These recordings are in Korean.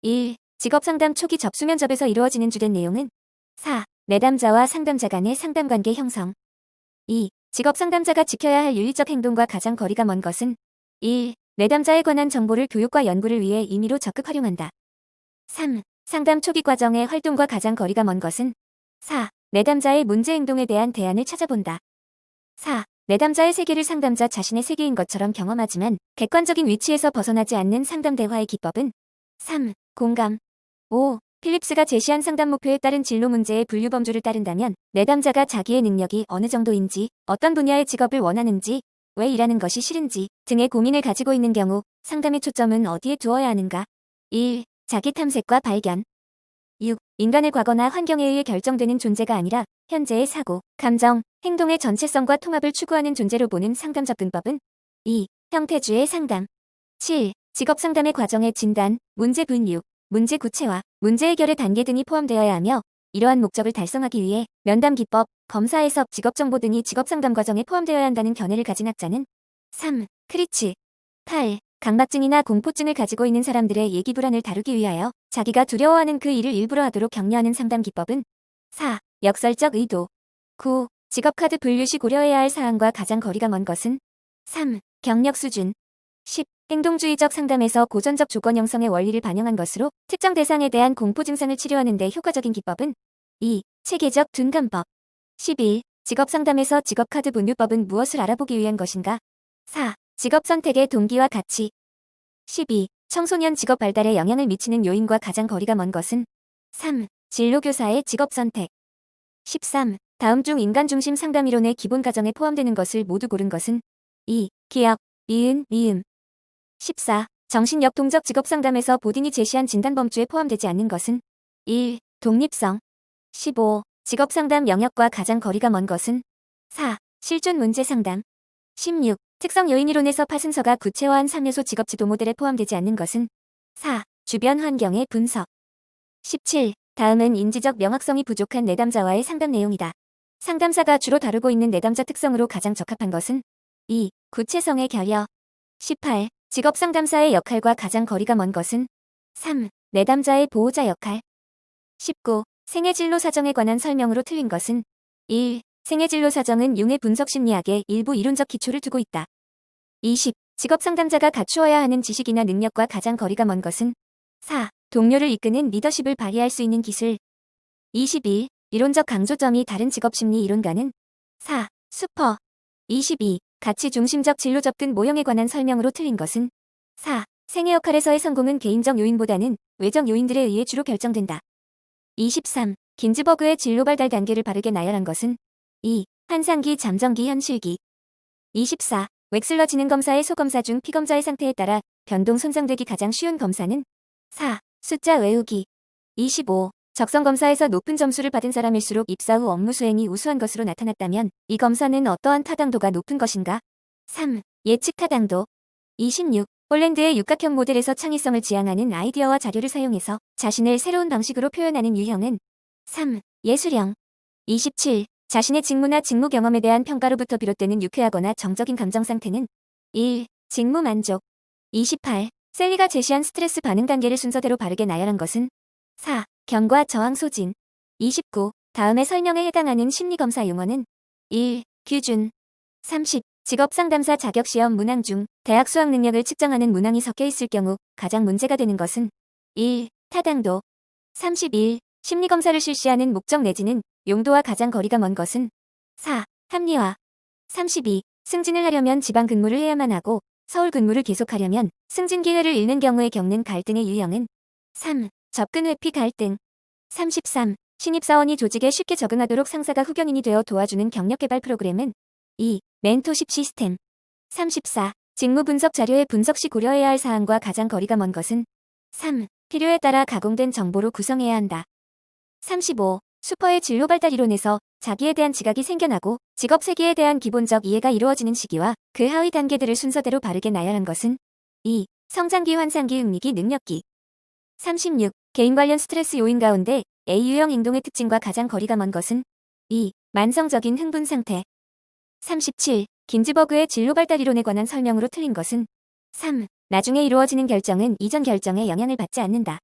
1. 직업상담 초기 접수 면접에서 이루어지는 주된 내용은 4. 내담자와 상담자 간의 상담관계 형성. 2. 직업상담자가 지켜야 할 윤리적 행동과 가장 거리가 먼 것은 1. 내담자에 관한 정보를 교육과 연구를 위해 임의로 적극 활용한다. 3. 상담 초기 과정의 활동과 가장 거리가 먼 것은 4. 내담자의 문제 행동에 대한 대안을 찾아본다. 4. 내담자의 세계를 상담자 자신의 세계인 것처럼 경험하지만 객관적인 위치에서 벗어나지 않는 상담 대화의 기법은 3. 공감. 5. 필립스가 제시한 상담 목표에 따른 진로 문제의 분류 범주를 따른다면 내담자가 자기의 능력이 어느 정도인지, 어떤 분야의 직업을 원하는지, 왜 일하는 것이 싫은지 등의 고민을 가지고 있는 경우 상담의 초점은 어디에 두어야 하는가? 1. 자기 탐색과 발견. 6. 인간의 과거나 환경에 의해 결정되는 존재가 아니라 현재의 사고, 감정, 행동의 전체성과 통합을 추구하는 존재로 보는 상담 접근법은 2. 형태주의 상담. 7. 직업 상담의 과정에 진단, 문제 분류, 문제 구체화, 문제 해결의 단계 등이 포함되어야 하며 이러한 목적을 달성하기 위해 면담 기법, 검사 해석, 직업 정보 등이 직업 상담 과정에 포함되어야 한다는 견해를 가진 학자는 3. 크리치. 8. 강박증이나 공포증을 가지고 있는 사람들의 얘기 불안을 다루기 위하여 자기가 두려워하는 그 일을 일부러 하도록 격려하는 상담 기법은 4. 역설적 의도. 9. 직업카드 분류 시 고려해야 할 사항과 가장 거리가 먼 것은 3. 경력 수준. 10. 행동주의적 상담에서 고전적 조건 형성의 원리를 반영한 것으로 특정 대상에 대한 공포 증상을 치료하는 데 효과적인 기법은 2. 체계적 둔감법. 11. 직업 상담에서 직업카드 분류법은 무엇을 알아보기 위한 것인가? 4. 직업 선택의 동기와 가치. 12. 청소년 직업 발달에 영향을 미치는 요인과 가장 거리가 먼 것은 3. 진로교사의 직업 선택. 13. 다음 중 인간 중심 상담 이론의 기본 과정에 포함되는 것을 모두 고른 것은 2. 기억, 이은, 미음. 14. 정신역동적 직업 상담에서 보딘이 제시한 진단 범주에 포함되지 않는 것은 1. 독립성. 15. 직업 상담 영역과 가장 거리가 먼 것은 4. 실존 문제 상담. 16. 특성 요인 이론에서 파슨서가 구체화한 3요소 직업 지도 모델에 포함되지 않는 것은 4. 주변 환경의 분석. 17. 다음은 인지적 명확성이 부족한 내담자와의 상담 내용이다. 상담사가 주로 다루고 있는 내담자 특성으로 가장 적합한 것은 2. 구체성의 결여. 18. 직업 상담사의 역할과 가장 거리가 먼 것은 3. 내담자의 보호자 역할. 19. 생애진로 사정에 관한 설명으로 틀린 것은 1. 생애진로 사정은 융의 분석 심리학의 일부 이론적 기초를 두고 있다. 20. 직업 상담자가 갖추어야 하는 지식이나 능력과 가장 거리가 먼 것은 4. 동료를 이끄는 리더십을 발휘할 수 있는 기술. 21. 이론적 강조점이 다른 직업 심리 이론가는 4. 슈퍼. 22. 가치 중심적 진로 접근 모형에 관한 설명으로 틀린 것은 4. 생애 역할에서의 성공은 개인적 요인보다는 외적 요인들에 의해 주로 결정된다. 23. 긴즈버그의 진로 발달 단계를 바르게 나열한 것은 2. 환상기, 잠정기, 현실기. 24. 웩슬러 지능검사의 소검사 중 피검자의 상태에 따라 변동 손상되기 가장 쉬운 검사는 4. 숫자 외우기. 25. 적성검사에서 높은 점수를 받은 사람일수록 입사 후 업무 수행이 우수한 것으로 나타났다면 이 검사는 어떠한 타당도가 높은 것인가? 3. 예측 타당도. 26. 홀랜드의 육각형 모델에서 창의성을 지향하는 아이디어와 자료를 사용해서 자신을 새로운 방식으로 표현하는 유형은 3. 예술형. 27. 자신의 직무나 직무 경험에 대한 평가로부터 비롯되는 유쾌하거나 정적인 감정 상태는 1. 직무 만족. 28. 셀리가 제시한 스트레스 반응 단계를 순서대로 바르게 나열한 것은 4. 경과 저항 소진. 29. 다음의 설명에 해당하는 심리검사 용어는 1. 규준. 30. 직업상담사 자격시험 문항 중 대학 수학 능력을 측정하는 문항이 섞여 있을 경우 가장 문제가 되는 것은 1. 타당도. 31. 심리검사를 실시하는 목적 내지는 용도와 가장 거리가 먼 것은 4. 합리화. 32. 승진을 하려면 지방 근무를 해야만 하고 서울 근무를 계속하려면 승진 기회를 잃는 경우에 겪는 갈등의 유형은 3. 접근 회피 갈등. 33. 신입사원이 조직에 쉽게 적응하도록 상사가 후견인이 되어 도와주는 경력개발 프로그램은 2. 멘토십 시스템. 34. 직무 분석 자료의 분석 시 고려해야 할 사항과 가장 거리가 먼 것은 3. 필요에 따라 가공된 정보로 구성해야 한다. 35. 슈퍼의 진로 발달 이론에서 자기에 대한 지각이 생겨나고 직업 세계에 대한 기본적 이해가 이루어지는 시기와 그 하위 단계들을 순서대로 바르게 나열한 것은 2. 성장기, 환상기, 흥미기, 능력기. 36. 개인 관련 스트레스 요인 가운데 A유형 행동의 특징과 가장 거리가 먼 것은 2. 만성적인 흥분 상태. 37. 긴즈버그의 진로 발달 이론에 관한 설명으로 틀린 것은 3. 나중에 이루어지는 결정은 이전 결정에 영향을 받지 않는다.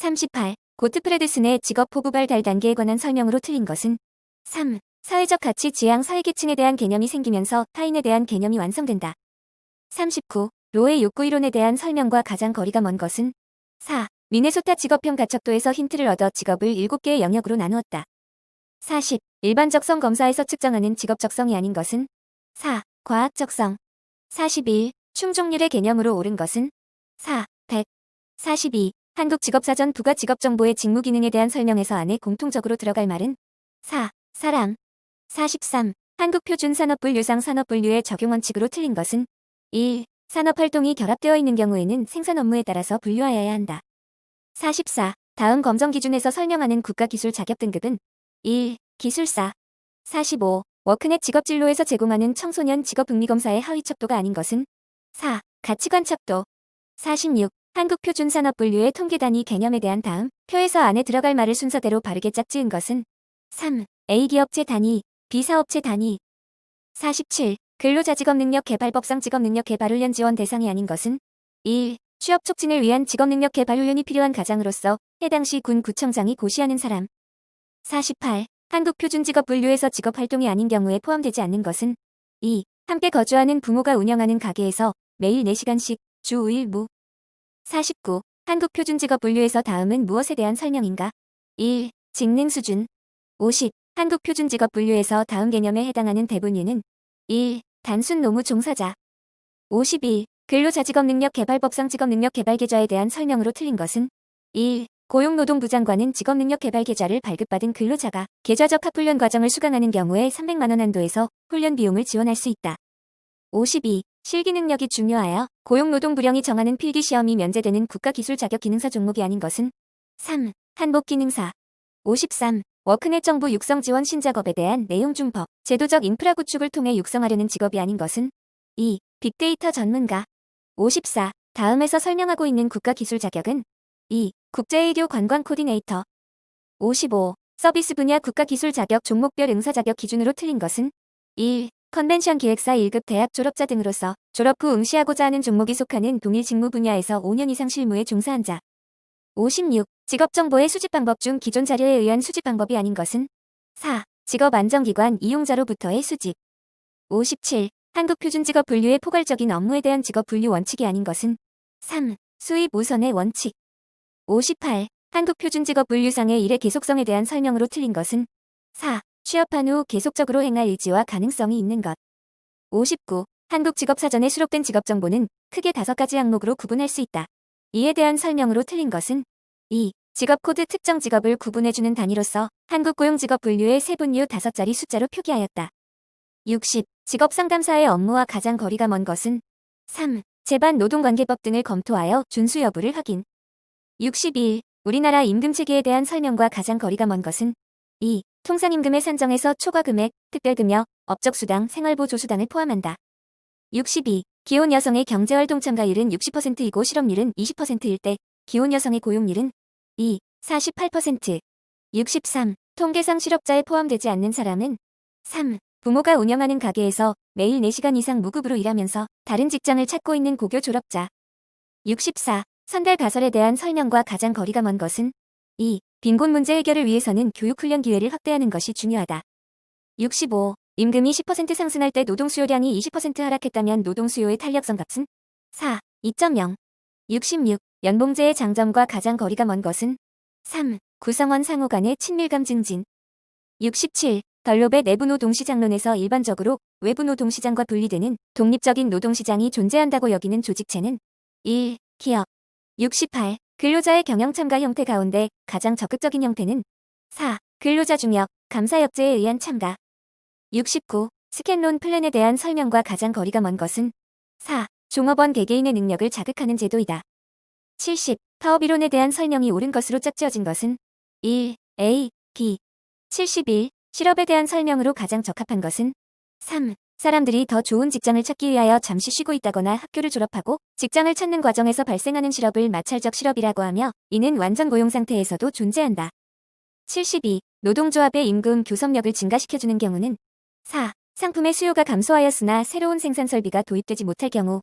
38. 고트프레드슨의 직업 포부발 달 단계에 관한 설명으로 틀린 것은 3. 사회적 가치 지향 사회계층에 대한 개념이 생기면서 타인에 대한 개념이 완성된다. 39. 로의 욕구 이론에 대한 설명과 가장 거리가 먼 것은 4. 미네소타 직업형 가척도에서 힌트를 얻어 직업을 7개의 영역으로 나누었다. 40. 일반적 성 검사에서 측정하는 직업적성이 아닌 것은 4. 과학적성. 41. 충족률의 개념으로 옳은 것은 4. 100. 42. 한국직업사전 부가 직업정보의 직무 기능에 대한 설명에서 안에 공통적으로 들어갈 말은 4. 사람. 43. 한국표준산업분류상 산업분류의 적용 원칙으로 틀린 것은 1. 산업활동이 결합되어 있는 경우에는 생산 업무에 따라서 분류하여야 한다. 44. 다음 검정 기준에서 설명하는 국가기술 자격 등급은 1. 기술사. 45. 워크넷 직업진로에서 제공하는 청소년 직업응리검사의 하위 척도가 아닌 것은 4. 가치관 척도. 46. 한국표준산업분류의 통계단위 개념에 대한 다음 표에서 안에 들어갈 말을 순서대로 바르게 짝지은 것은 3. A기업체 단위, B사업체 단위. 47. 근로자 직업능력 개발법상 직업능력 개발훈련 지원 대상이 아닌 것은 1. 취업 촉진을 위한 직업능력 개발훈련이 필요한 가장으로서 해당 시 군 구청장이 고시하는 사람. 48. 한국표준직업분류에서 직업활동이 아닌 경우에 포함되지 않는 것은 2. 함께 거주하는 부모가 운영하는 가게에서 매일 4시간씩 주 5일 무. 49. 한국표준직업분류에서 다음은 무엇에 대한 설명인가? 1. 직능 수준. 50. 한국표준직업분류에서 다음 개념에 해당하는 대분류는 1. 단순 노무 종사자. 51. 근로자직업능력 개발법상 직업능력 개발 계좌에 대한 설명으로 틀린 것은 1. 고용노동부 장관은 직업능력 개발 계좌를 발급받은 근로자가 계좌적 합훈련 과정을 수강하는 경우에 300만 원 한도에서 훈련 비용을 지원할 수 있다. 52. 실기 능력이 중요하여 고용노동부령이 정하는 필기시험이 면제되는 국가기술자격기능사 종목이 아닌 것은 3. 한복기능사. 53. 워크넷 정부 육성 지원 신작업에 대한 내용 중 법, 제도적 인프라 구축을 통해 육성하려는 직업이 아닌 것은 2. 빅데이터 전문가. 54. 다음에서 설명하고 있는 국가기술 자격은 2. 국제외교 관광 코디네이터. 55. 서비스 분야 국가기술 자격 종목별 응사 자격 기준으로 틀린 것은 1. 컨벤션 기획사 1급 대학 졸업자 등으로서 졸업 후 응시하고자 하는 종목이 속하는 동일 직무 분야에서 5년 이상 실무에 종사한 자. 56. 직업정보의 수집 방법 중 기존 자료에 의한 수집 방법이 아닌 것은 4. 직업안정기관 이용자로부터의 수집. 57. 한국표준직업분류의 포괄적인 업무에 대한 직업분류 원칙이 아닌 것은 3. 수입 우선의 원칙. 58. 한국표준직업분류상의 일의 계속성에 대한 설명으로 틀린 것은 4. 취업한 후 계속적으로 행할 의지와 가능성이 있는 것. 59. 한국직업사전에 수록된 직업정보는 크게 5가지 항목으로 구분할 수 있다. 이에 대한 설명으로 틀린 것은 2. 직업코드 특정 직업을 구분해주는 단위로서 한국고용직업분류의 세분류 5자리 숫자로 표기하였다. 60. 직업상담사의 업무와 가장 거리가 먼 것은 3. 제반 노동관계법 등을 검토하여 준수 여부를 확인. 61. 우리나라 임금체계에 대한 설명과 가장 거리가 먼 것은 2. 통상임금의 산정에서 초과금액, 특별금여, 업적수당, 생활보조수당을 포함한다. 62. 기혼 여성의 경제활동 참가율은 60%이고 실업률은 20%일 때 기혼 여성의 고용률은 2. 48%. 63. 통계상 실업자에 포함되지 않는 사람은 3. 부모가 운영하는 가게에서 매일 4시간 이상 무급으로 일하면서 다른 직장을 찾고 있는 고교 졸업자. 64. 선달 가설에 대한 설명과 가장 거리가 먼 것은 2. 빈곤 문제 해결을 위해서는 교육훈련 기회를 확대하는 것이 중요하다. 65. 임금이 10% 상승할 때 노동 수요량이 20% 하락했다면 노동 수요의 탄력성 값은 4. 2.0. 66. 연봉제의 장점과 가장 거리가 먼 것은 3. 구성원 상호 간의 친밀감 증진. 67. 덜롭의 내부 노동시장론에서 일반적으로 외부 노동시장과 분리되는 독립적인 노동시장이 존재한다고 여기는 조직체는 1. 기업. 68. 근로자의 경영 참가 형태 가운데 가장 적극적인 형태는 4. 근로자 중역, 감사 역제에 의한 참가. 69. 스캔론 플랜에 대한 설명과 가장 거리가 먼 것은 4. 종업원 개개인의 능력을 자극하는 제도이다. 70. 파업이론에 대한 설명이 옳은 것으로 짝지어진 것은 1. A, B. 71. 실업에 대한 설명으로 가장 적합한 것은 3. 사람들이 더 좋은 직장을 찾기 위하여 잠시 쉬고 있다거나 학교를 졸업하고 직장을 찾는 과정에서 발생하는 실업을 마찰적 실업이라고 하며 이는 완전 고용 상태에서도 존재한다. 72. 노동조합의 임금 교섭력을 증가시켜주는 경우는 4. 상품의 수요가 감소하였으나 새로운 생산 설비가 도입되지 못할 경우.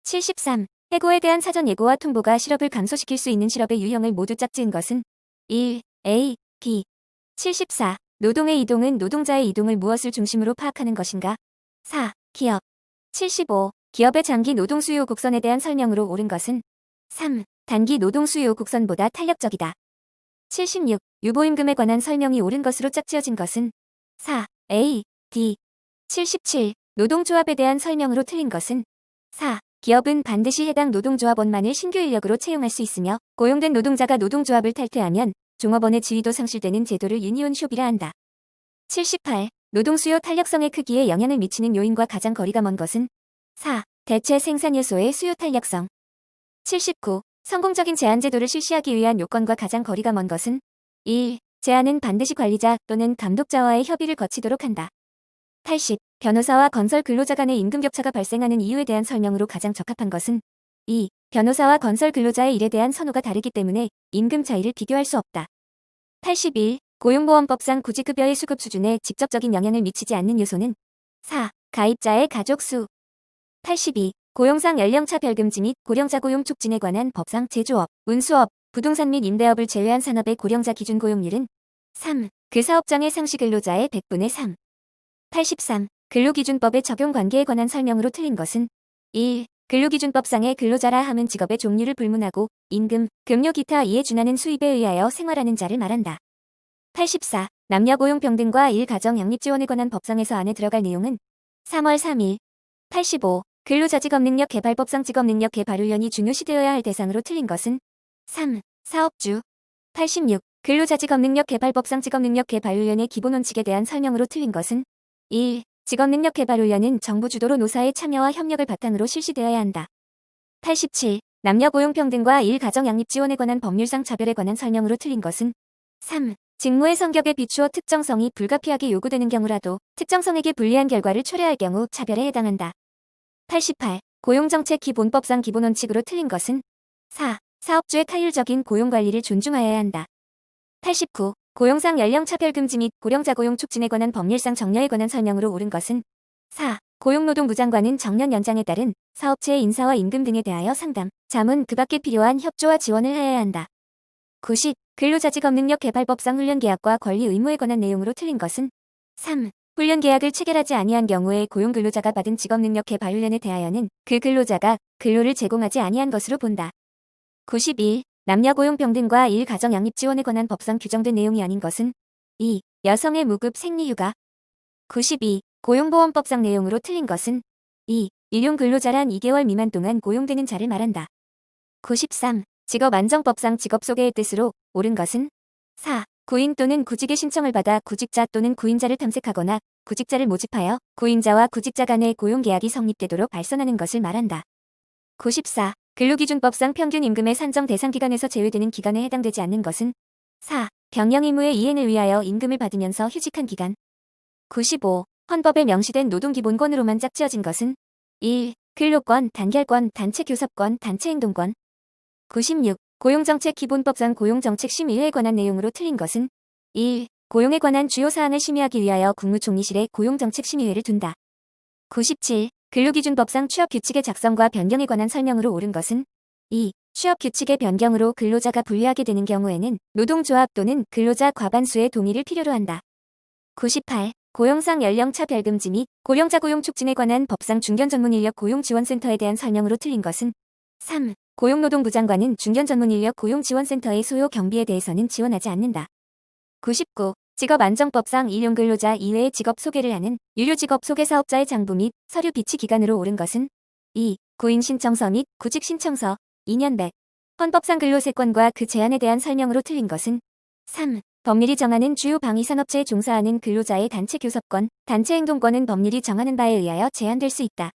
73. 해고에 대한 사전 예고와 통보가 실업을 감소시킬 수 있는 실업의 유형을 모두 짝지은 것은 1. A, B. 74. 노동의 이동은 노동자의 이동을 무엇을 중심으로 파악하는 것인가? 4. 기업. 75. 기업의 장기 노동 수요 곡선에 대한 설명으로 옳은 것은 3. 단기 노동 수요 곡선보다 탄력적이다. 76. 유보임금에 관한 설명이 옳은 것으로 짝지어진 것은 4. A, D. 77. 노동조합에 대한 설명으로 틀린 것은 4. 기업은 반드시 해당 노동조합원만을 신규 인력으로 채용할 수 있으며 고용된 노동자가 노동조합을 탈퇴하면 종업원의 지위도 상실되는 제도를 유니온 쇼비라 한다. 78. 노동수요 탄력성의 크기에 영향을 미치는 요인과 가장 거리가 먼 것은 4. 대체 생산 요소의 수요 탄력성. 79. 성공적인 제한 제도를 실시하기 위한 요건과 가장 거리가 먼 것은 1. 제한은 반드시 관리자 또는 감독자와의 협의를 거치도록 한다. 80. 변호사와 건설 근로자 간의 임금 격차가 발생하는 이유에 대한 설명으로 가장 적합한 것은 2. 변호사와 건설 근로자의 일에 대한 선호가 다르기 때문에 임금 차이를 비교할 수 없다. 81. 고용보험법상 구직급여의 수급 수준에 직접적인 영향을 미치지 않는 요소는 4. 가입자의 가족 수. 82. 고용상 연령차 별금지 및 고령자 고용 촉진에 관한 법상 제조업, 운수업, 부동산 및 임대업을 제외한 산업의 고령자 기준 고용률은 3. 그 사업장의 상시 근로자의 100분의 3. 83. 근로기준법의 적용 관계에 관한 설명으로 틀린 것은 1. 근로기준법상의 근로자라 함은 직업의 종류를 불문하고 임금, 급료 기타 이에 준하는 수입에 의하여 생활하는 자를 말한다. 84. 남녀 고용 평등과 일가정 양립 지원에 관한 법상에서 안에 들어갈 내용은 3월 3일. 85. 근로자 직업능력 개발법상 직업능력 개발훈련이 중요시되어야 할 대상으로 틀린 것은 3. 사업주. 86. 근로자 직업능력 개발법상 직업능력 개발훈련의 기본 원칙에 대한 설명으로 틀린 것은 1. 직업능력 개발훈련은 정부 주도로 노사의 참여와 협력을 바탕으로 실시되어야 한다. 87. 남녀 고용 평등과 일가정 양립 지원에 관한 법률상 차별에 관한 설명으로 틀린 것은 3. 직무의 성격에 비추어 특정성이 불가피하게 요구되는 경우라도 특정성에게 불리한 결과를 초래할 경우 차별에 해당한다. 88. 고용정책 기본법상 기본원칙으로 틀린 것은 4. 사업주의 타율적인 고용관리를 존중하여야 한다. 89. 고용상 연령차별금지 및 고령자 고용 촉진에 관한 법률상 정려에 관한 설명으로 옳은 것은 4. 고용노동부 장관은 정년 연장에 따른 사업체의 인사와 임금 등에 대하여 상담, 자문 그 밖에 필요한 협조와 지원을 하여야 한다. 90. 근로자직업능력 개발법상 훈련계약과 권리 의무에 관한 내용으로 틀린 것은 3. 훈련계약을 체결하지 아니한 경우에 고용근로자가 받은 직업능력 개발훈련에 대하여는 그 근로자가 근로를 제공하지 아니한 것으로 본다. 91. 남녀 고용 평등과 일가정 양립 지원에 관한 법상 규정된 내용이 아닌 것은 2. 여성의 무급 생리휴가. 92. 고용보험법상 내용으로 틀린 것은 2. 일용근로자란 2개월 미만 동안 고용되는 자를 말한다. 93. 직업안정법상 직업 소개의 뜻으로 옳은 것은 4. 구인 또는 구직의 신청을 받아 구직자 또는 구인자를 탐색하거나 구직자를 모집하여 구인자와 구직자 간의 고용계약이 성립되도록 발선하는 것을 말한다. 94. 근로기준법상 평균 임금의 산정 대상 기간에서 제외되는 기간에 해당되지 않는 것은 4. 병영 의무의 이행을 위하여 임금을 받으면서 휴직한 기간. 95. 헌법에 명시된 노동기본권으로만 짝지어진 것은 1. 근로권, 단결권, 단체교섭권, 단체행동권. 96. 고용정책 기본법상 고용정책심의회에 관한 내용으로 틀린 것은 1. 고용에 관한 주요 사항을 심의하기 위하여 국무총리실에 고용정책심의회를 둔다. 97. 근로기준법상 취업규칙의 작성과 변경에 관한 설명으로 옳은 것은 2. 취업규칙의 변경으로 근로자가 불리하게 되는 경우에는 노동조합 또는 근로자 과반수의 동의를 필요로 한다. 98. 고용상 연령차 별금지 및 고령자 고용 촉진에 관한 법상 중견전문인력 고용지원센터에 대한 설명으로 틀린 것은 3. 고용노동부 장관은 중견전문인력 고용지원센터의 소요 경비에 대해서는 지원하지 않는다. 99. 직업안정법상 일용근로자 이외의 직업 소개를 하는 유료직업 소개사업자의 장부 및 서류 비치 기간으로 옳은 것은 2. 구인 신청서 및 구직 신청서 2년 100. 헌법상 근로세권과 그 제한에 대한 설명으로 틀린 것은 3. 법률이 정하는 주요 방위산업체에 종사하는 근로자의 단체교섭권, 단체행동권은 법률이 정하는 바에 의하여 제한될 수 있다.